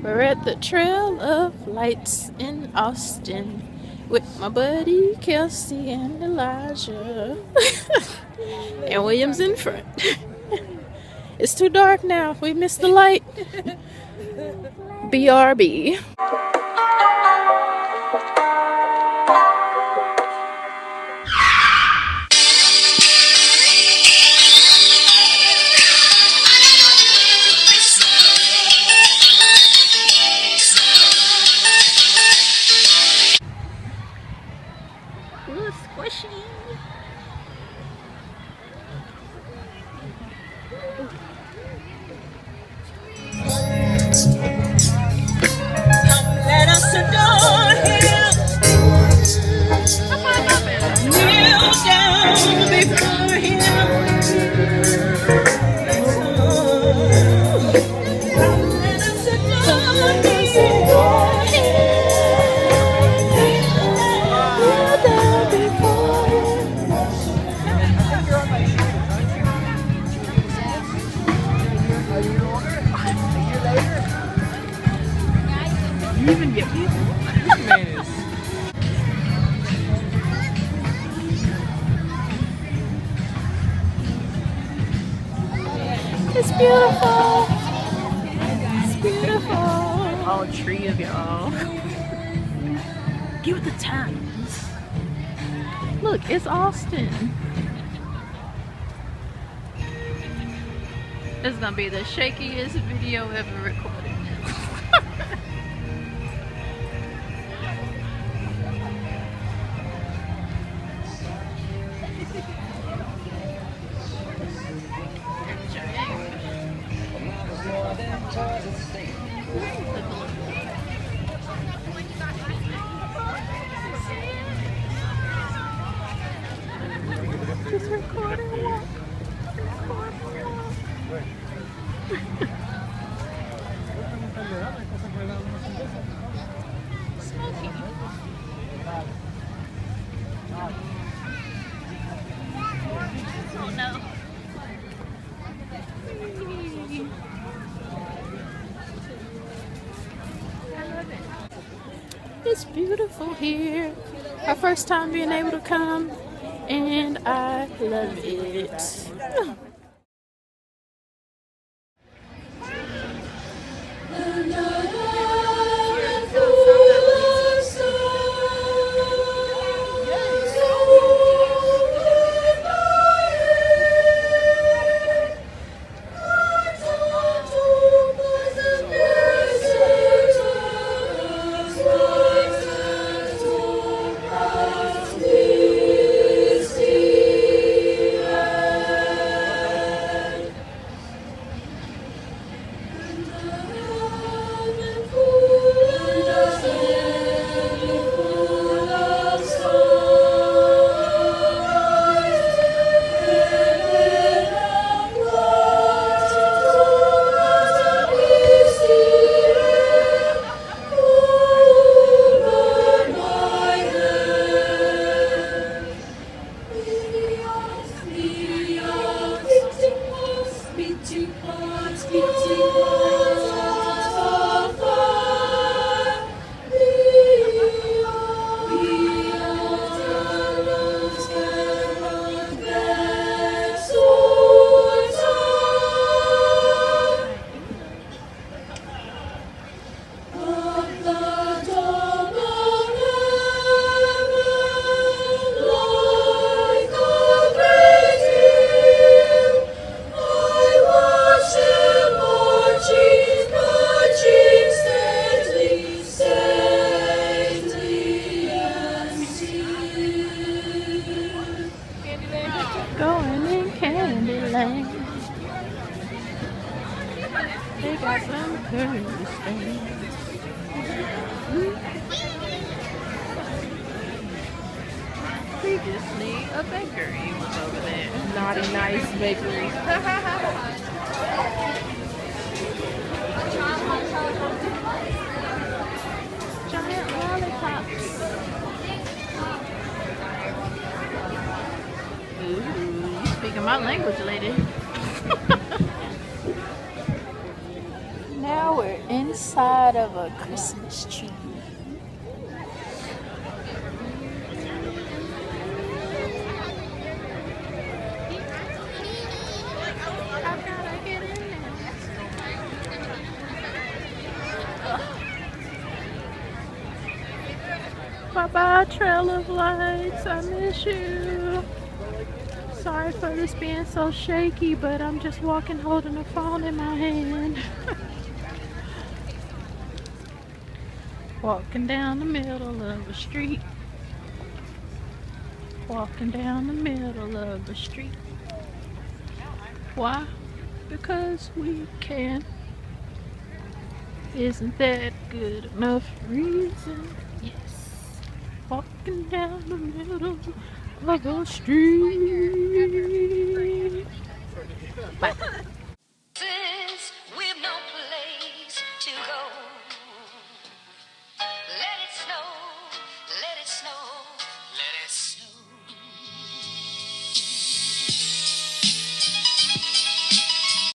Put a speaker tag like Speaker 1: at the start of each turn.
Speaker 1: We're at the Trail of Lights in Austin with my buddy Kelsey and Elijah. And William's in front. It's too dark now. We missed the light. BRB. Ooh, squishy.
Speaker 2: Let us adore him. Kneel down before him. Let us adore him. Kneel down before him.
Speaker 1: You even get people? This man is. It's beautiful. It's beautiful. All tree of y'all. Get with the times. Look, it's Austin. It's gonna be the shakiest video ever recorded. Just recording walk. Smoky. Oh no. It's beautiful here. Our first time being able to come, and I love it. Going in Candyland. They got some curly things. Previously, a bakery was over there. Naughty Nice Bakery. Giant lollipops. Ooh, you speaking my language, lady. Now we're inside of a Christmas tree. Bye-bye, trail of lights. I miss you. Sorry for this being so shaky, but I'm just walking holding a phone in my hand. Walking down the middle of a street. Walking down the middle of the street. Why? Because we can. Isn't that good enough reason? Yes. Walking down the middle of the street. Bye.
Speaker 2: Since we've no place to go, let it snow, let it snow.